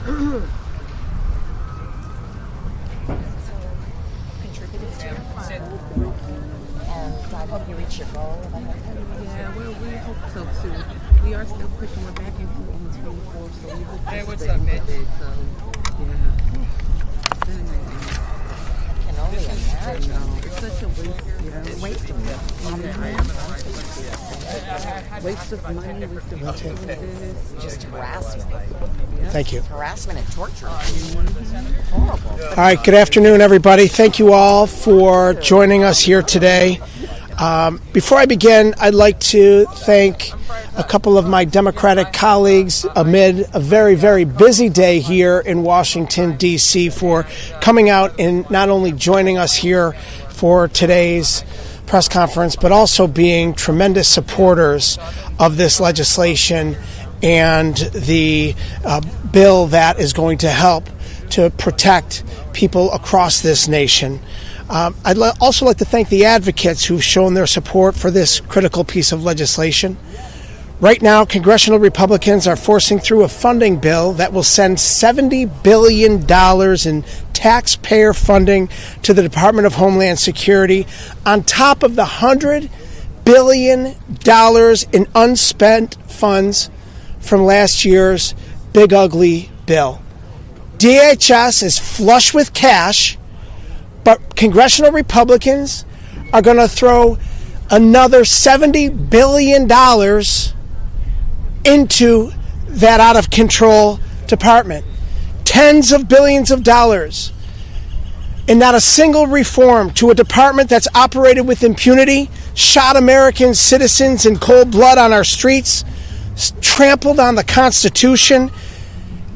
Contributed to your fund, and I hope you reach your goal. Yeah, well, we hope so too. We are still pushing. We're back in court on the 24th, so we hope Hey, to what's stay up, with Mitch? it. So, yeah. Can only imagine. It's such a waste, waste of waste of money, waste of resources. Just harassment. Thank you. Harassment and torture. Horrible. All right, good afternoon, everybody. Thank you all for joining us here today. Before I begin, I'd like to thank a couple of my Democratic colleagues amid a very, very busy day here in Washington, D.C., for coming out and not only joining us here for today's press conference, but also being tremendous supporters of this legislation and the bill that is going to help to protect people across this nation. I'd also like to thank the advocates who've shown their support for this critical piece of legislation. Right now, congressional Republicans are forcing through a funding bill that will send $70 billion in taxpayer funding to the Department of Homeland Security on top of the $100 billion in unspent funds from last year's big ugly bill. DHS is flush with cash, but congressional Republicans are going to throw another $70 billion into that out-of-control department. Tens of billions of dollars. And not a single reform to a department that's operated with impunity, shot American citizens in cold blood on our streets, trampled on the Constitution,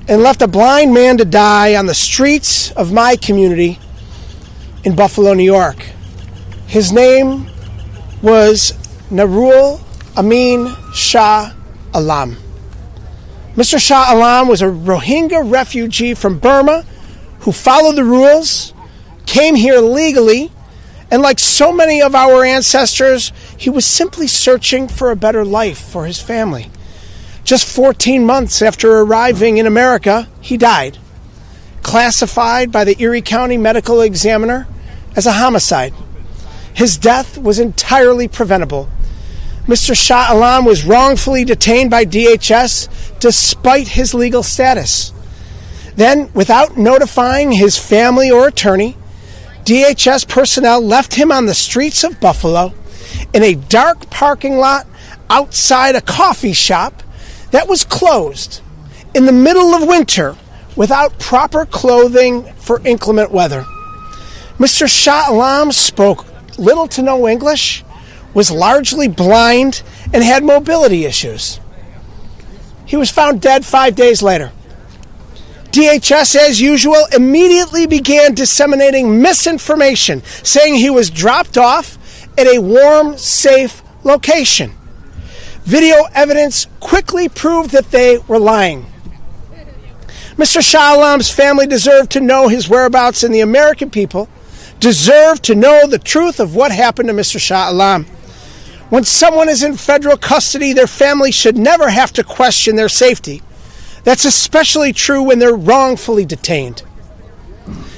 and left a blind man to die on the streets of my community in Buffalo, New York. His name was Nurul Amin Shah. Mr. Shah Alam was a Rohingya refugee from Burma who followed the rules, came here legally, and like so many of our ancestors, he was simply searching for a better life for his family. Just 14 months after arriving in America, he died, classified by the Erie County Medical Examiner as a homicide. His death was entirely preventable. Mr. Shah Alam was wrongfully detained by DHS despite his legal status. Then, without notifying his family or attorney, DHS personnel left him on the streets of Buffalo in a dark parking lot outside a coffee shop that was closed in the middle of winter without proper clothing for inclement weather. Mr. Shah Alam spoke little to no English, was largely blind, and had mobility issues. He was found dead 5 days later. DHS, as usual, immediately began disseminating misinformation, saying he was dropped off at a warm, safe location. Video evidence quickly proved that they were lying. Mr. Shah Alam's family deserved to know his whereabouts, and the American people deserve to know the truth of what happened to Mr. Shah Alam. When someone is in federal custody, their family should never have to question their safety. That's especially true when they're wrongfully detained.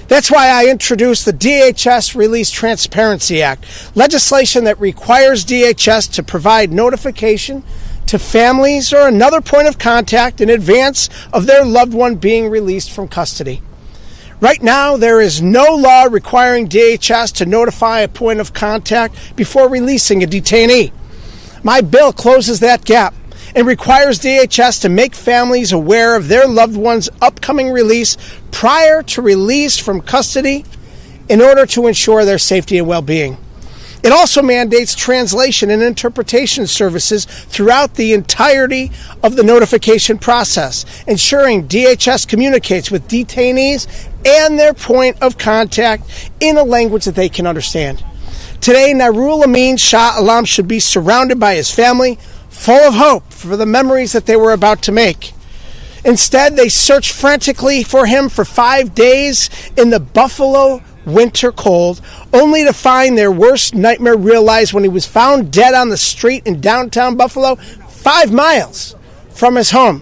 That's why I introduced the DHS Release Transparency Act, legislation that requires DHS to provide notification to families or another point of contact in advance of their loved one being released from custody. Right now, there is no law requiring DHS to notify a point of contact before releasing a detainee. My bill closes that gap and requires DHS to make families aware of their loved one's upcoming release prior to release from custody in order to ensure their safety and well-being. It also mandates translation and interpretation services throughout the entirety of the notification process, ensuring DHS communicates with detainees and their point of contact in a language that they can understand. Today, Nurul Amin Shah Alam should be surrounded by his family, full of hope for the memories that they were about to make. Instead, they searched frantically for him for 5 days in the Buffalo winter cold, only to find their worst nightmare realized when he was found dead on the street in downtown Buffalo, 5 miles from his home.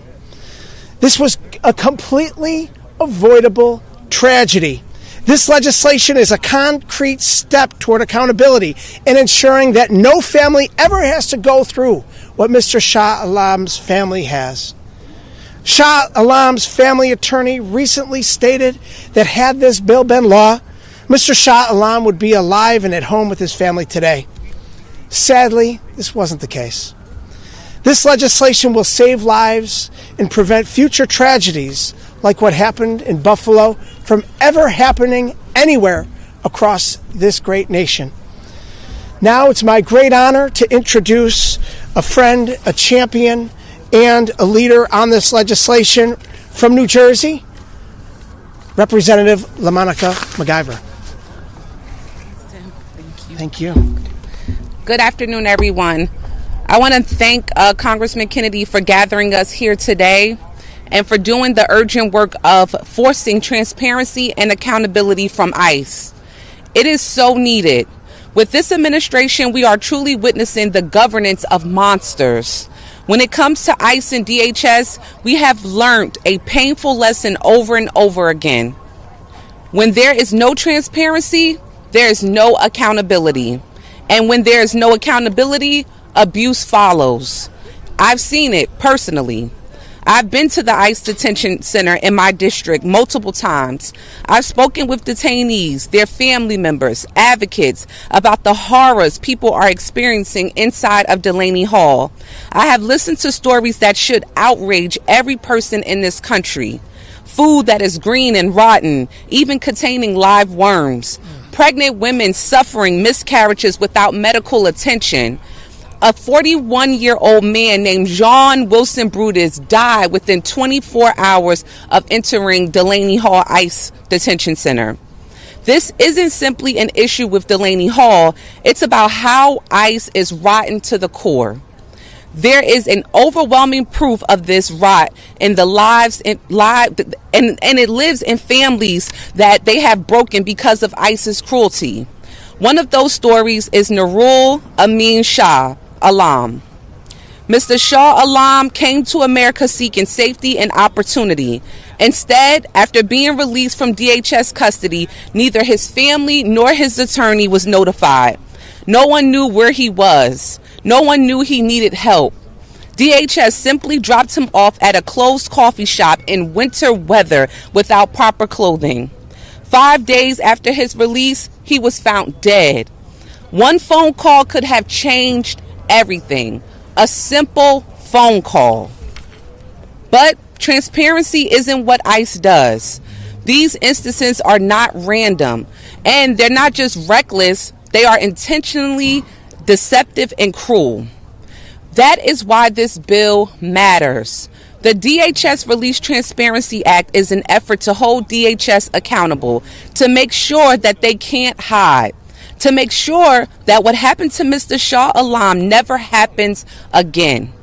This was a completely avoidable tragedy. This legislation is a concrete step toward accountability and ensuring that no family ever has to go through what Mr. Shah Alam's family has. Shah Alam's family attorney recently stated that had this bill been law, Mr. Shah Alam would be alive and at home with his family today. Sadly, this wasn't the case. This legislation will save lives and prevent future tragedies like what happened in Buffalo from ever happening anywhere across this great nation. Now it's my great honor to introduce a friend, a champion, and a leader on this legislation from New Jersey, Representative LaMonica MacGyver. Thank you. Good afternoon, everyone. I want to thank Congressman Kennedy for gathering us here today and for doing the urgent work of forcing transparency and accountability from ICE. It is so needed. With this administration, we are truly witnessing the governance of monsters. When it comes to ICE and DHS, we have learned a painful lesson over and over again. When there is no transparency, there is no accountability. And when there is no accountability, abuse follows. I've seen it personally. I've been to the ICE detention center in my district multiple times. I've spoken with detainees, their family members, advocates about the horrors people are experiencing inside of Delaney Hall. I have listened to stories that should outrage every person in this country. Food that is green and rotten, even containing live worms. Pregnant women suffering miscarriages without medical attention. A 41-year-old man named John Wilson Brutus died within 24 hours of entering Delaney Hall ICE Detention Center. This isn't simply an issue with Delaney Hall. It's about how ICE is rotten to the core. There is an overwhelming proof of this rot in the lives and it lives in families that they have broken because of ICE's cruelty. One of those stories is Nurul Amin Shah Alam. Mr. Shah Alam came to America seeking safety and opportunity. Instead, after being released from DHS custody, neither his family nor his attorney was notified. No one knew where he was. No one knew he needed help. DHS simply dropped him off at a closed coffee shop in winter weather without proper clothing. 5 days after his release, he was found dead. One phone call could have changed everything. A simple phone call. But transparency isn't what ICE does. These instances are not random, and they're not just reckless, they are intentionally deceptive and cruel. That is why this bill matters. The DHS Release Transparency Act is an effort to hold DHS accountable, to make sure that they can't hide, to make sure that what happened to Mr. Shah Alam never happens again.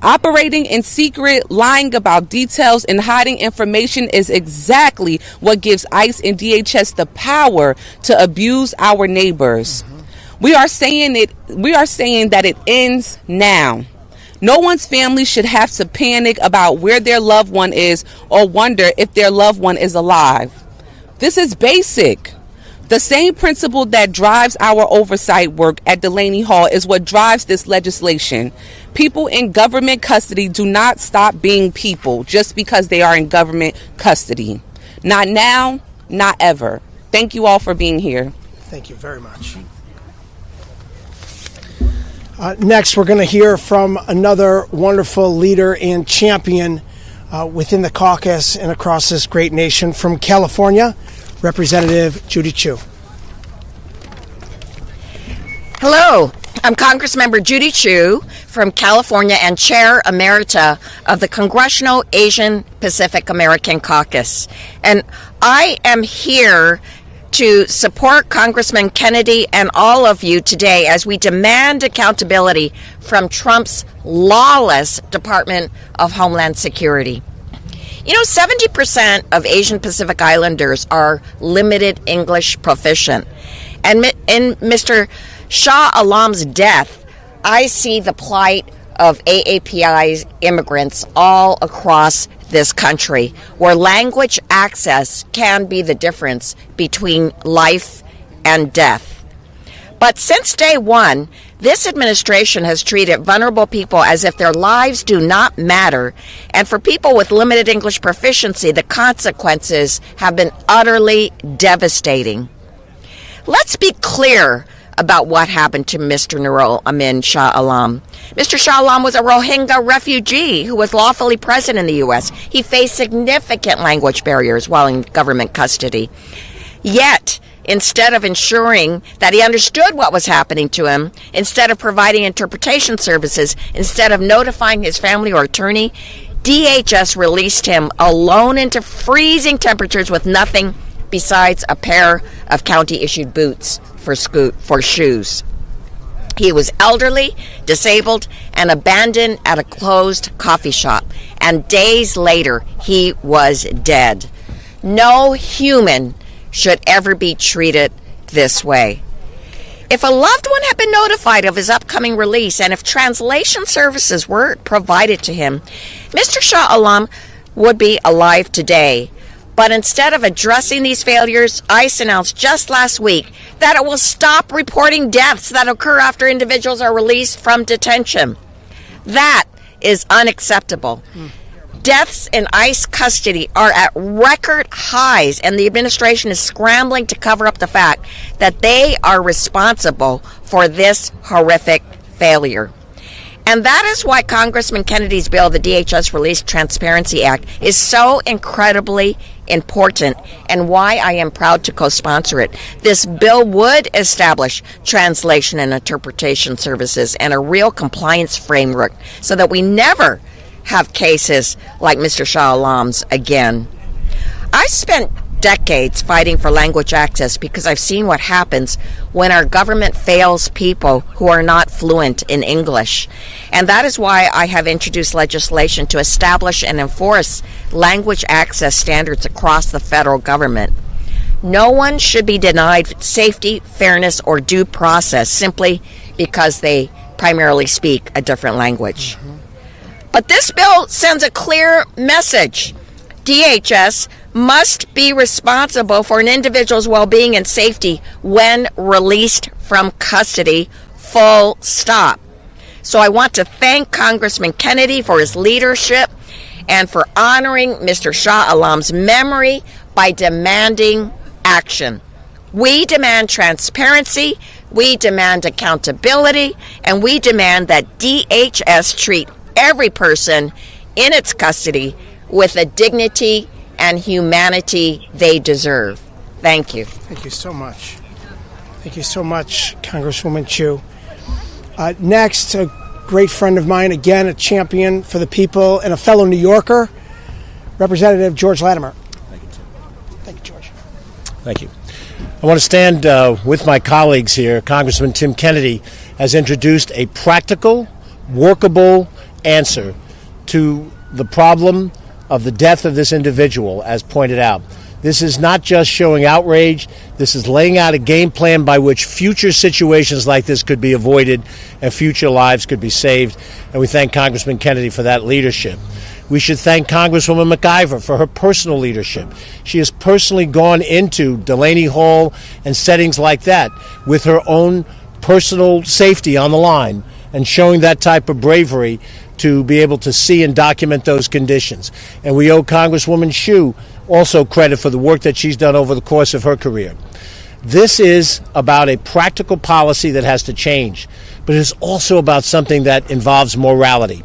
Operating in secret, lying about details, and hiding information is exactly what gives ICE and DHS the power to abuse our neighbors. We are saying that it ends now. No one's family should have to panic about where their loved one is or wonder if their loved one is alive. This is basic. The same principle that drives our oversight work at Delaney Hall is what drives this legislation. People in government custody do not stop being people just because they are in government custody. Not now, not ever. Thank you all for being here. Thank you very much. Next, we're going to hear from another wonderful leader and champion within the caucus and across this great nation. From California, Representative Judy Chu. Hello, I'm Congressmember Judy Chu from California and Chair Emerita of the Congressional Asian Pacific American Caucus. And I am here to support Congressman Kennedy and all of you today as we demand accountability from Trump's lawless Department of Homeland Security. You know, 70% of Asian Pacific Islanders are limited English proficient. And in Mr. Shah Alam's death, I see the plight of AAPI's immigrants all across this country where language access can be the difference between life and death. But since day one, this administration has treated vulnerable people as if their lives do not matter, and for people with limited English proficiency, the consequences have been utterly devastating. Let's be clear about what happened to Mr. Nurul Amin Shah Alam. Mr. Shah Alam was a Rohingya refugee who was lawfully present in the U.S. He faced significant language barriers while in government custody. Yet, instead of ensuring that he understood what was happening to him, instead of providing interpretation services, instead of notifying his family or attorney, DHS released him alone into freezing temperatures with nothing besides a pair of county-issued boots for shoes. He was elderly, disabled, and abandoned at a closed coffee shop. And days later, he was dead. No human should ever be treated this way. If a loved one had been notified of his upcoming release and if translation services were provided to him, Mr. Shah Alam would be alive today. But instead of addressing these failures, ICE announced just last week that it will stop reporting deaths that occur after individuals are released from detention. That is unacceptable. Deaths in ICE custody are at record highs, and the administration is scrambling to cover up the fact that they are responsible for this horrific failure. And that is why Congressman Kennedy's bill, the DHS Release Transparency Act, is so incredibly important and why I am proud to co-sponsor it. This bill would establish translation and interpretation services and a real compliance framework so that we never have cases like Mr. Shah Alam's again. I spent decades fighting for language access because I've seen what happens when our government fails people who are not fluent in English. And that is why I have introduced legislation to establish and enforce language access standards across the federal government. No one should be denied safety, fairness, or due process simply because they primarily speak a different language. But this bill sends a clear message. DHS must be responsible for an individual's well-being and safety when released from custody, full stop. So I want to thank Congressman Kennedy for his leadership and for honoring Mr. Shah Alam's memory by demanding action. We demand transparency, we demand accountability, and we demand that DHS treat every person in its custody with the dignity and humanity they deserve. Thank you. Thank you so much. Thank you so much, Congresswoman Chu. Next, a great friend of mine, again, a champion for the people and a fellow New Yorker, Representative George Latimer. Thank you, Tim. Thank you, George. Thank you. I want to stand with my colleagues here. Congressman Tim Kennedy has introduced a practical, workable answer to the problem of the death of this individual, as pointed out. This is not just showing outrage. This is laying out a game plan by which future situations like this could be avoided and future lives could be saved. And we thank Congressman Kennedy for that leadership. We should thank Congresswoman McIver for her personal leadership. She has personally gone into Delaney Hall and settings like that with her own personal safety on the line and showing that type of bravery to be able to see and document those conditions. And we owe Congresswoman Chu also credit for the work that she's done over the course of her career. This is about a practical policy that has to change, but it is also about something that involves morality.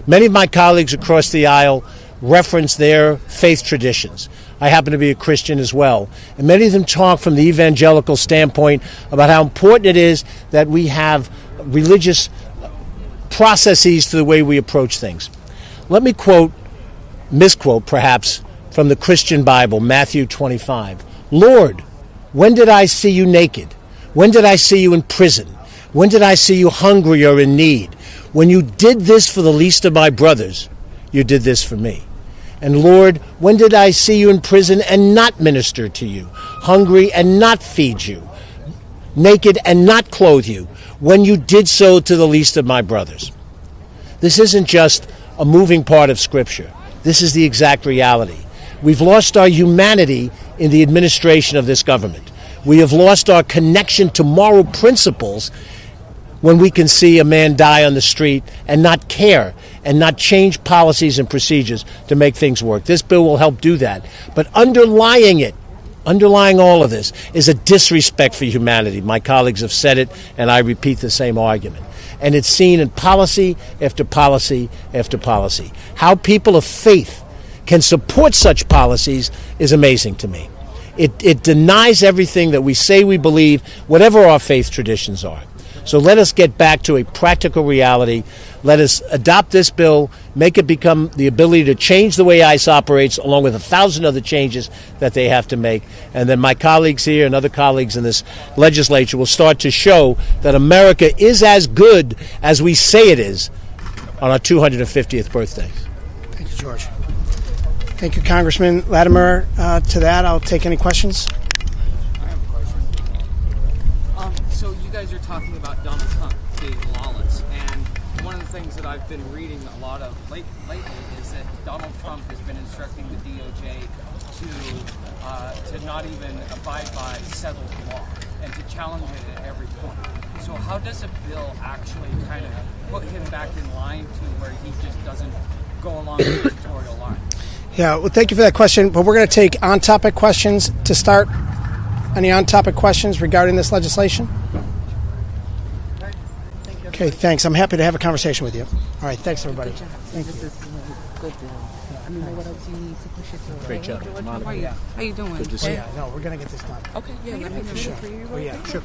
Many of my colleagues across the aisle reference their faith traditions. I happen to be a Christian as well. And many of them talk from the evangelical standpoint about how important it is that we have religious processes to the way we approach things. Let me misquote perhaps, from the Christian Bible, Matthew 25. Lord, when did I see you naked? When did I see you in prison? When did I see you hungry or in need? When you did this for the least of my brothers, you did this for me. And Lord, when did I see you in prison and not minister to you? Hungry and not feed you? Naked and not clothe you? When you did so to the least of my brothers? This isn't just a moving part of Scripture. This is the exact reality. We've lost our humanity in the administration of this government. We have lost our connection to moral principles when we can see a man die on the street and not care and not change policies and procedures to make things work. This bill will help do that. But underlying all of this, is a disrespect for humanity. My colleagues have said it, and I repeat the same argument. And it's seen in policy after policy after policy. How people of faith can support such policies is amazing to me. It denies everything that we say we believe, whatever our faith traditions are. So let us get back to a practical reality. Let us adopt this bill, make it become the ability to change the way ICE operates, along with 1,000 other changes that they have to make. And then my colleagues here and other colleagues in this legislature will start to show that America is as good as we say it is on our 250th birthday. Thank you, George. Thank you, Congressman Latimer. To that, I'll take any questions. I have a question. So you guys are talking about Donald Trump being lawless, and one of the things that I've been reading a lot of lately is that Donald Trump has been instructing the DOJ to not even abide by settled law and to challenge it at every point. So how does a bill actually kind of put him back in line to where he just doesn't go along the editorial line? Yeah, well, thank you for that question. But we're going to take on-topic questions to start. Any on-topic questions regarding this legislation? Okay, thanks. I'm happy to have a conversation with you. All right, thanks, everybody. Thank you. Great job. How you doing? Good to see you. Yeah, no, we're going to get this done. Okay, yeah, let me know. For sure. Oh, yeah. Sure.